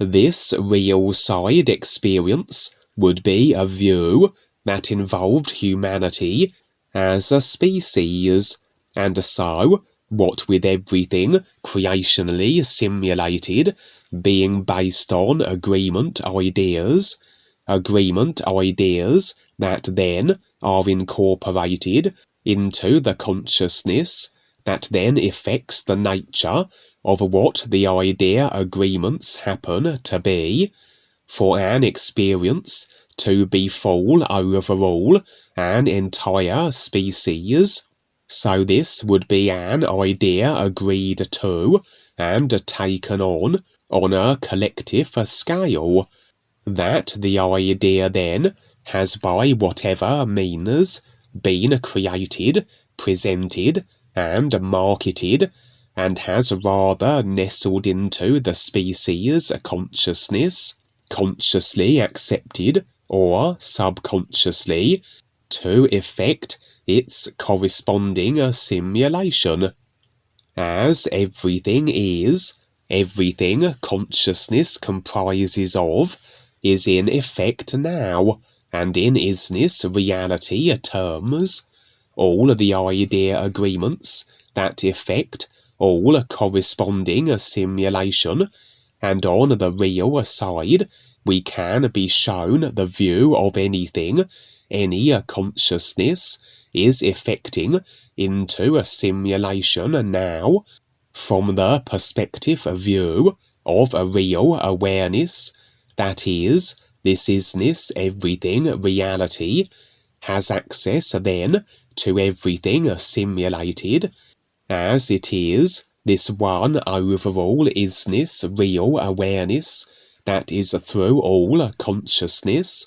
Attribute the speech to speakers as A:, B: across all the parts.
A: This real-side experience would be a view that involved humanity as a species, and so, what with everything creationally simulated being based on agreement ideas that then are incorporated into the consciousness that then affects the nature of what the idea agreements happen to be, for an experience to befall overall an entire species. So this would be an idea agreed to and taken on a collective scale, that the idea then has by whatever means been created, presented, and marketed, and has rather nestled into the species consciousness, consciously accepted or subconsciously, to effect its corresponding simulation. As everything is, everything consciousness comprises of, is in effect now, and in isness reality terms, all the idea agreements that effect all corresponding simulation, and on the real side we can be shown the view of anything any consciousness is effecting into a simulation now, from the perspective view of a real awareness, that is, this isness everything reality, has access then to everything simulated, as it is this one overall isness real awareness that is through all consciousness,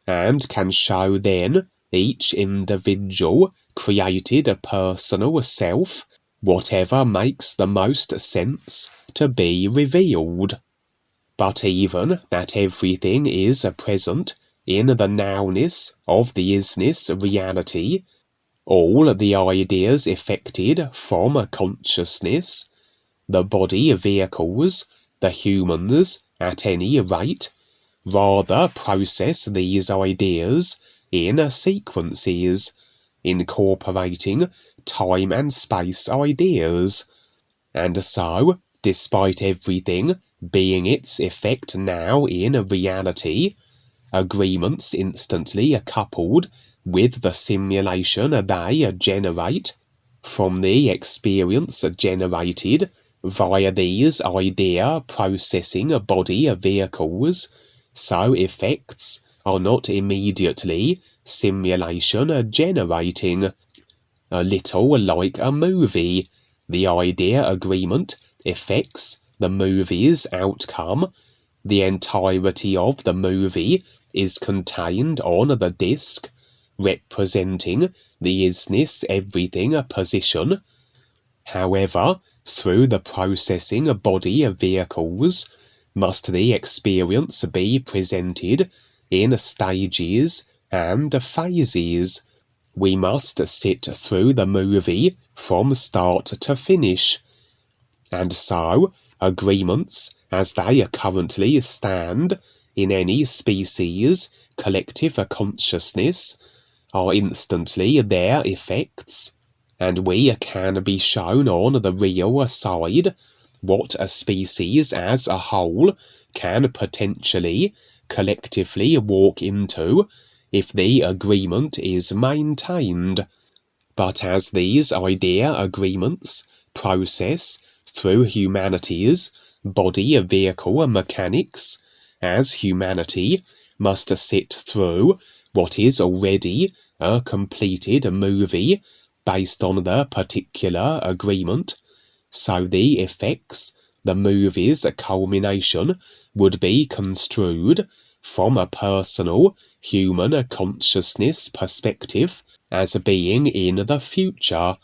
A: and can show then each individual created personal self whatever makes the most sense to be revealed. But even that everything is present in the nowness of the isness reality, all the ideas effected from consciousness, the body vehicles, the humans at any rate, rather process these ideas in sequences, incorporating time and space ideas, and so, despite everything being its effect now in reality, agreements instantly coupled with the simulation they generate from the experience generated via these idea processing body vehicles, so effects are not immediately simulation generating. A little like a movie, the idea agreement affects the movie's outcome. The entirety of the movie is contained on the disc, representing the isness everything position. However, through the processing body vehicles, must the experience be presented in stages and phases. We must sit through the movie from start to finish, and so agreements as they currently stand in any species collective consciousness are instantly their effects, and we can be shown on the real side what a species as a whole can potentially collectively walk into if the agreement is maintained. But as these idea agreements process through humanity's body vehicle mechanics, as humanity must sit through what is already a completed movie based on the particular agreement, so the effects, the movie's culmination, would be construed from a personal human consciousness perspective as being in the future,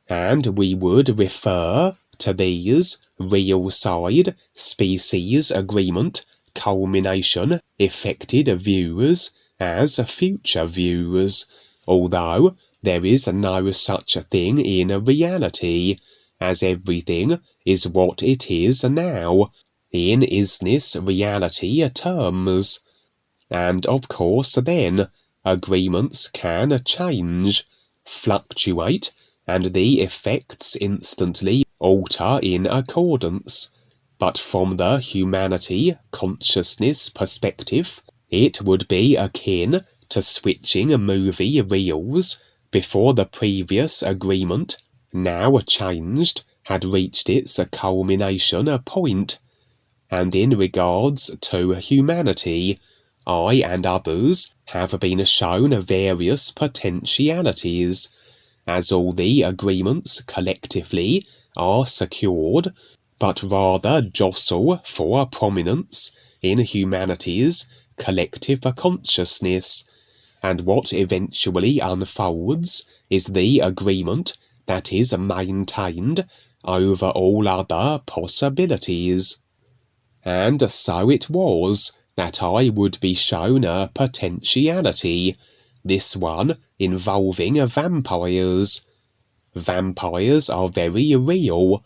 A: and we would refer to these real side species agreement culmination effected views as future views, although there is no such a thing in reality, as everything is what it is now, in isness reality terms. And of course then, agreements can change, fluctuate, and the effects instantly alter in accordance. But from the humanity consciousness perspective, it would be akin to switching movie reels before the previous agreement, now changed, had reached its culmination point. And in regards to humanity, I and others have been shown various potentialities, as all the agreements collectively are secured, but rather jostle for prominence in humanity's collective consciousness, and what eventually unfolds is the agreement that is maintained over all other possibilities. And so it was that I would be shown a potentiality, this one involving vampires. Vampires are very real.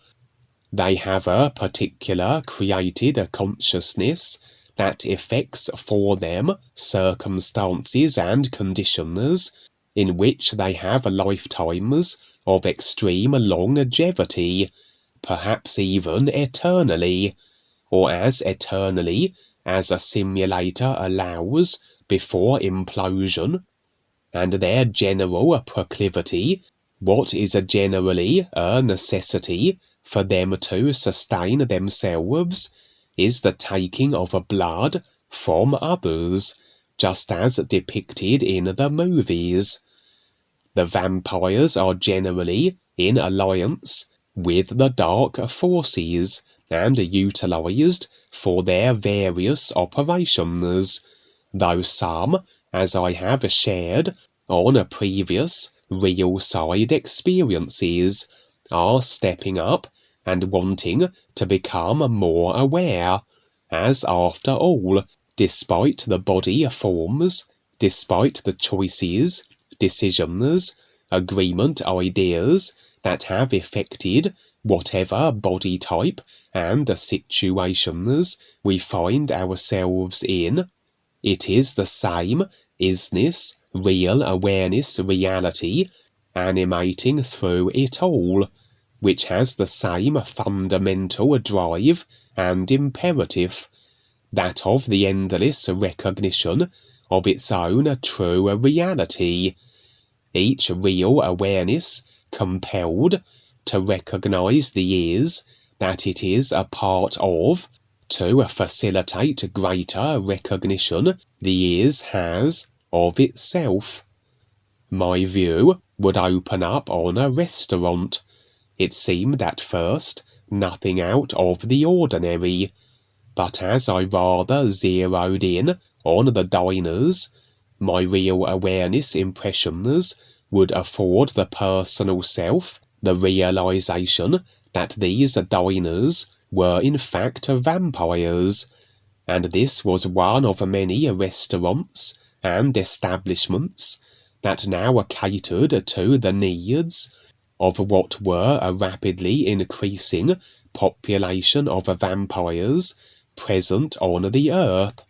A: They have a particular created consciousness that effects for them circumstances and conditions in which they have lifetimes of extreme longevity, perhaps even eternally, or as eternally as a simulator allows before implosion. And their general proclivity, what is generally a necessity for them to sustain themselves, is the taking of blood from others, just as depicted in the movies. The vampires are generally in alliance with the dark forces, and utilized for their various operations, though some, as I have shared on previous real-side experiences, are stepping up and wanting to become more aware, as after all, despite the body forms, despite the choices, decisions, agreement ideas that have effected whatever body type and situations we find ourselves in, it is the same isness, real awareness reality, animating through it all, which has the same fundamental drive and imperative, that of the endless recognition of its own true reality, each real awareness compelled to recognize the is that it is a part of, to facilitate greater recognition the is has of itself. My view would open up on a restaurant. It seemed at first nothing out of the ordinary, but as I rather zeroed in on the diners, my real awareness impressions would afford the personal self the realization that these diners were in fact vampires, and this was one of many restaurants and establishments that now catered to the needs of what were a rapidly increasing population of vampires present on the earth.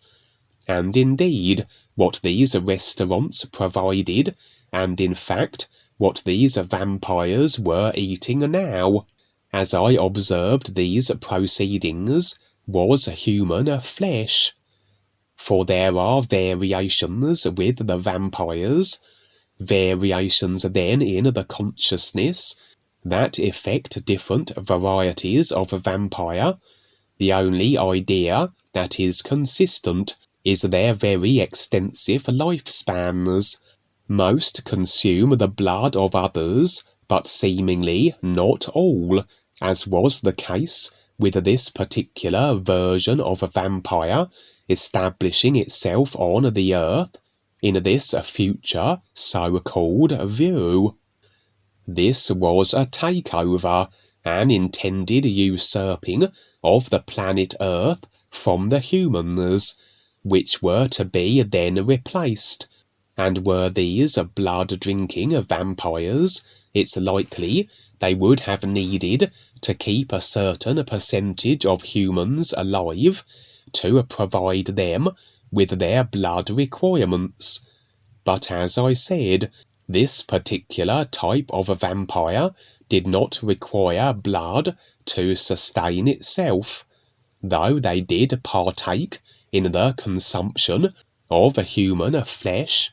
A: And indeed, what these restaurants provided, and in fact what these vampires were eating now, as I observed these proceedings, was human flesh. For there are variations with the vampires, variations then in the consciousness, that effect different varieties of vampire. The only idea that is consistent is their very extensive lifespans. Most consume the blood of others, but seemingly not all, as was the case with this particular version of a vampire establishing itself on the earth in this future so-called view. This was a takeover, an intended usurping of the planet Earth from the humans, which were to be then replaced. And were these blood-drinking vampires, it's likely they would have needed to keep a certain percentage of humans alive, to provide them with their blood requirements. But as I said, this particular type of a vampire did not require blood to sustain itself, though they did partake in the consumption of human flesh,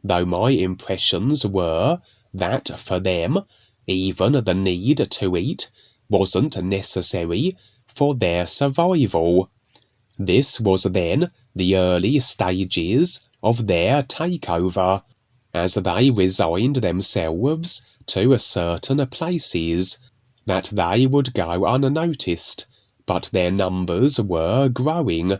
A: though my impressions were that for them even the need to eat wasn't necessary for their survival. This was then the early stages of their takeover, as they resigned themselves to certain places, that they would go unnoticed, but their numbers were growing.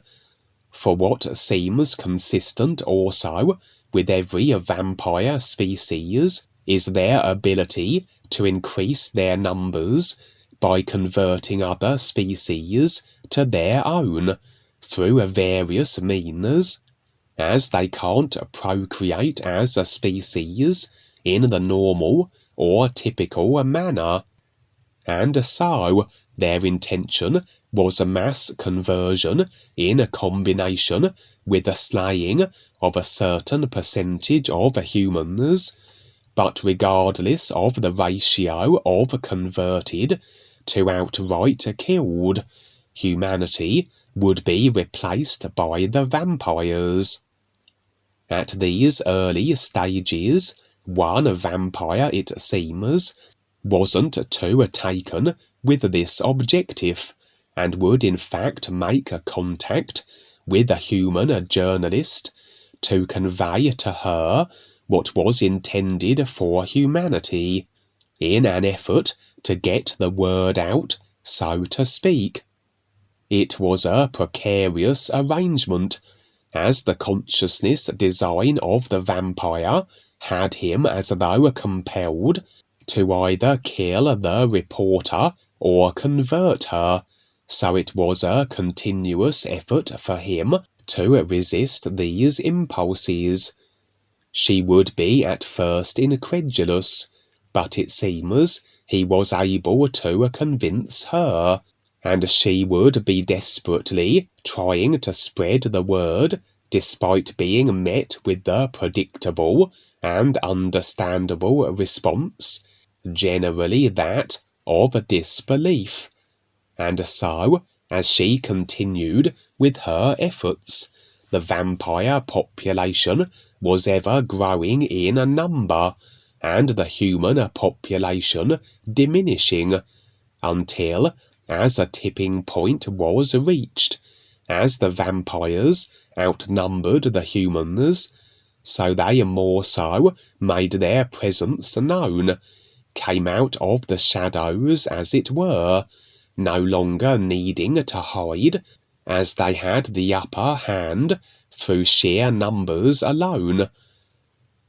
A: For what seems consistent also with every vampire species is their ability to increase their numbers by converting other species to their own through various means. As they can't procreate as a species in the normal or typical manner, and so their intention was a mass conversion in combination with the slaying of a certain percentage of humans. But regardless of the ratio of converted to outright killed, humanity would be replaced by the vampires. At these early stages, one vampire, it seems, wasn't too taken with this objective, and would in fact make contact with a human journalist to convey to her what was intended for humanity, in an effort to get the word out, so to speak. It was a precarious arrangement, as the consciousness design of the vampire had him as though compelled to either kill the reporter or convert her, so it was a continuous effort for him to resist these impulses. She would be at first incredulous, but it seems he was able to convince her, and she would be desperately trying to spread the word, despite being met with the predictable and understandable response, generally that of disbelief. And so, as she continued with her efforts, the vampire population was ever growing in number, and the human population diminishing, until, as a tipping point was reached, as the vampires outnumbered the humans, so they more so made their presence known, came out of the shadows as it were, no longer needing to hide, as they had the upper hand through sheer numbers alone.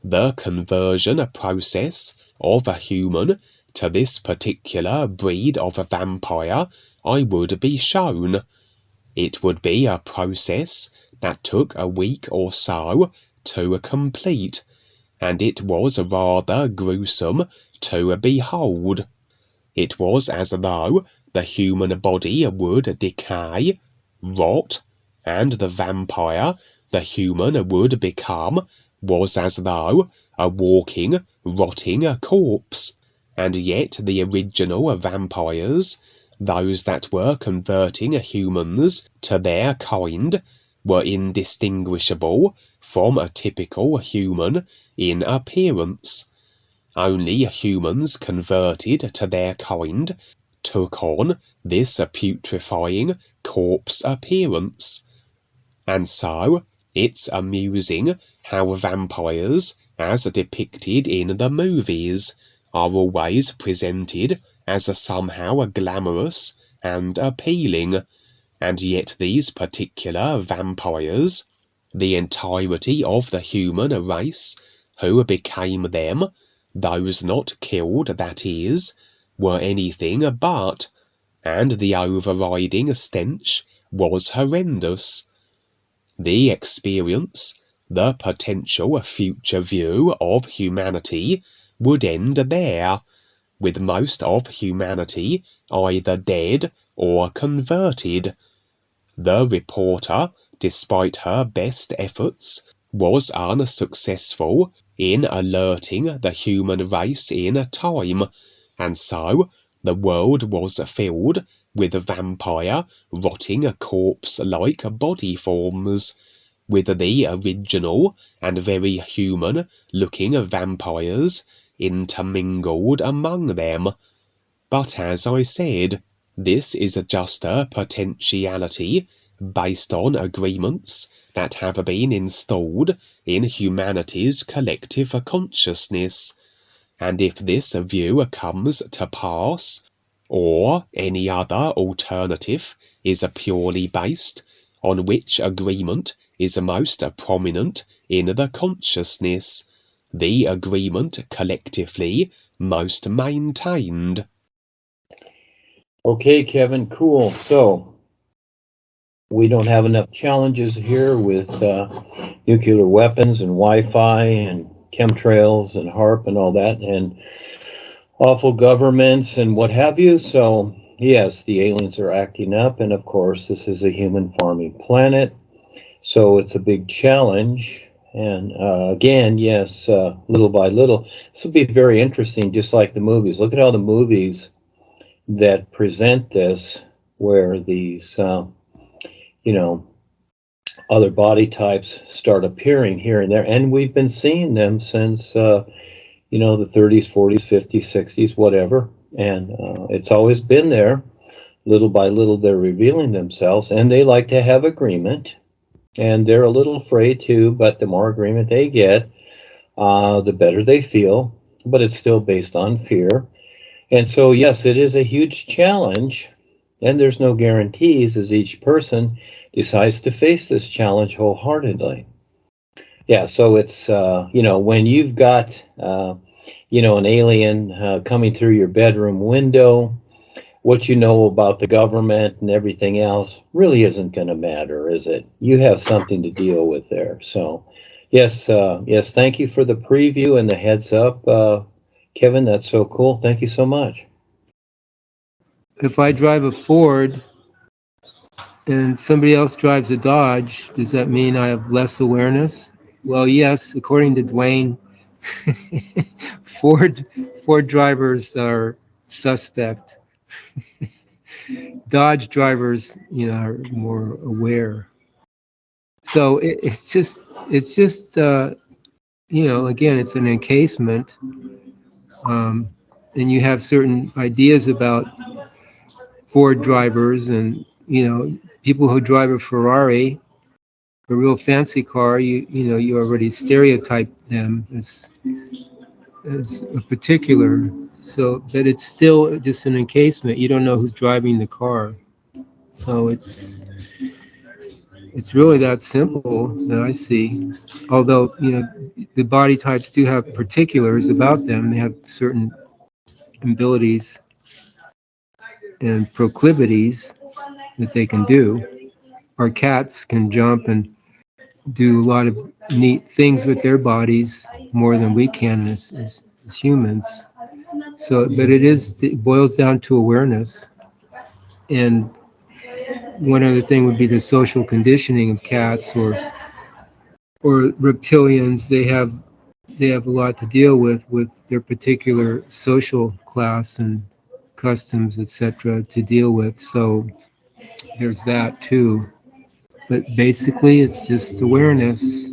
A: The conversion process of a human to this particular breed of a vampire I would be shown. It would be a process that took a week or so to complete, and it was rather gruesome to behold. It was as though the human body would decay, rot, and the vampire the human would become was as though a walking, rotting corpse, and yet the original vampires, those that were converting humans to their kind, were indistinguishable from a typical human in appearance. Only humans converted to their kind took on this putrefying corpse appearance. And so, it's amusing how vampires, as depicted in the movies, are always presented as somehow glamorous and appealing, and yet these particular vampires, the entirety of the human race who became them, those not killed, that is, were anything but, and the overriding stench was horrendous. The experience, the potential future view of humanity would end there, with most of humanity either dead or converted. The reporter, despite her best efforts, was unsuccessful in alerting the human race in time, and so the world was filled with vampire, rotting corpse-like body forms, with the original and very human-looking vampires intermingled among them. But as I said, this is just a potentiality based on agreements that have been installed in humanity's collective consciousness, and if this view comes to pass, or any other alternative is purely based on which agreement is most prominent in the consciousness, the agreement collectively most maintained.
B: Okay, Kevin, cool. So we don't have enough challenges here with nuclear weapons and Wi-Fi and chemtrails and HARP and all that, and awful governments and what have you. So yes, the aliens are acting up, and of course, this is a human farming planet, so it's a big challenge. And again, yes, little by little, this will be very interesting, just like the movies. Look at all the movies that present this, where these, other body types start appearing here and there, and we've been seeing them since, the 30s, 40s, 50s, 60s, whatever, and it's always been there. Little by little, they're revealing themselves, and they like to have agreement, and they're a little afraid too, but the more agreement they get, the better they feel, but it's still based on fear. And so, yes, it is a huge challenge, and there's no guarantees as each person decides to face this challenge wholeheartedly. Yeah, so it's, when you've got, an alien coming through your bedroom window, what you know about the government and everything else really isn't going to matter, is it? You have something to deal with there. So, yes, thank you for the preview and the heads up, Kevin. That's so cool. Thank you so much.
C: If I drive a Ford and somebody else drives a Dodge, does that mean I have less awareness? Well, yes, according to Duane, Ford Ford drivers are suspect. Dodge drivers, are more aware. So again, it's an encasement, and you have certain ideas about Ford drivers, and people who drive a Ferrari, a real fancy car. You already stereotype them as a particular. So that it's still just an encasement. You don't know who's driving the car. So it's really that simple that I see. Although the body types do have particulars about them. They have certain abilities and proclivities that they can do. Our cats can jump and do a lot of neat things with their bodies more than we can as humans. So, but it boils down to awareness. And one other thing would be the social conditioning of cats or reptilians. They have a lot to deal with their particular social class and customs, etc., to deal with. So there's that too. But basically, it's just awareness,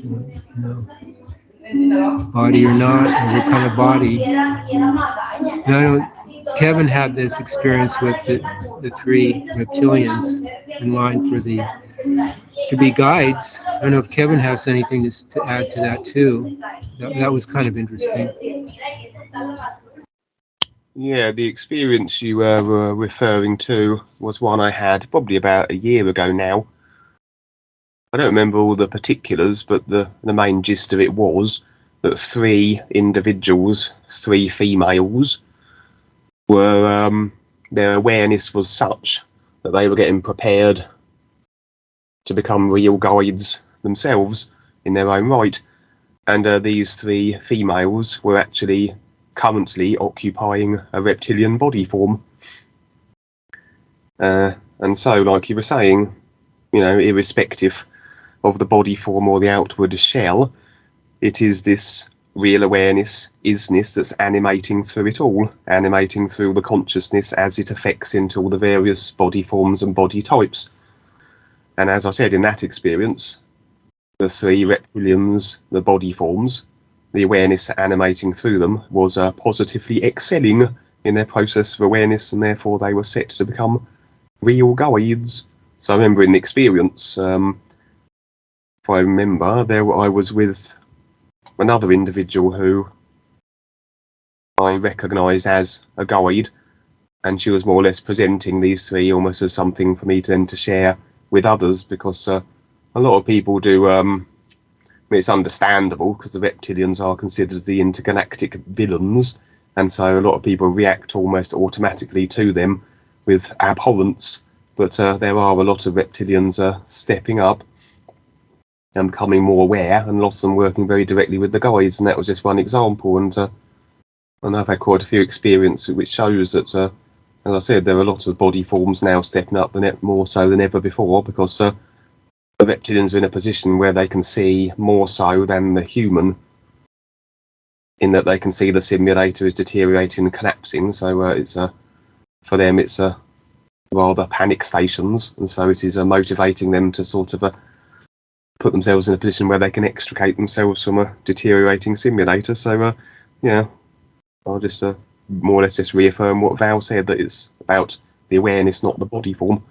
C: body or not, or what kind of body. And I know Kevin had this experience with the three reptilians in line to be guides. I don't know if Kevin has anything to add to that too. That was kind of interesting.
A: Yeah, the experience you were referring to was one I had probably about a year ago now. I don't remember all the particulars, but the main gist of it was that three individuals, three females, were their awareness was such that they were getting prepared to become real guides themselves in their own right. And these three females were actually currently occupying a reptilian body form. And so, like you were saying, irrespective of the body form or the outward shell, it is this real awareness, isness, that's animating through it all, animating through the consciousness as it affects into all the various body forms and body types. And as I said, in that experience, the three reptilians, the body forms, the awareness animating through them was positively excelling in their process of awareness, and therefore they were set to become real guides. So I remember in the experience, if I remember, I was with another individual who I recognised as a guide, and she was more or less presenting these three almost as something for me to share with others, because a lot of people do. It's understandable because the reptilians are considered the intergalactic villains, and so a lot of people react almost automatically to them with abhorrence. But there are a lot of reptilians stepping up and becoming more aware, and lots of them working very directly with the guides, and that was just one example. And I've had quite a few experiences which shows that, as I said, there are a lot of body forms now stepping up more so than ever before, because the reptilians are in a position where they can see more so than the human, in that they can see the simulator is deteriorating and collapsing. So it's for them it's rather panic stations, and so it is motivating them to sort of put themselves in a position where they can extricate themselves from a deteriorating simulator. So I'll just more or less just reaffirm what Val said, that it's about the awareness, not the body form.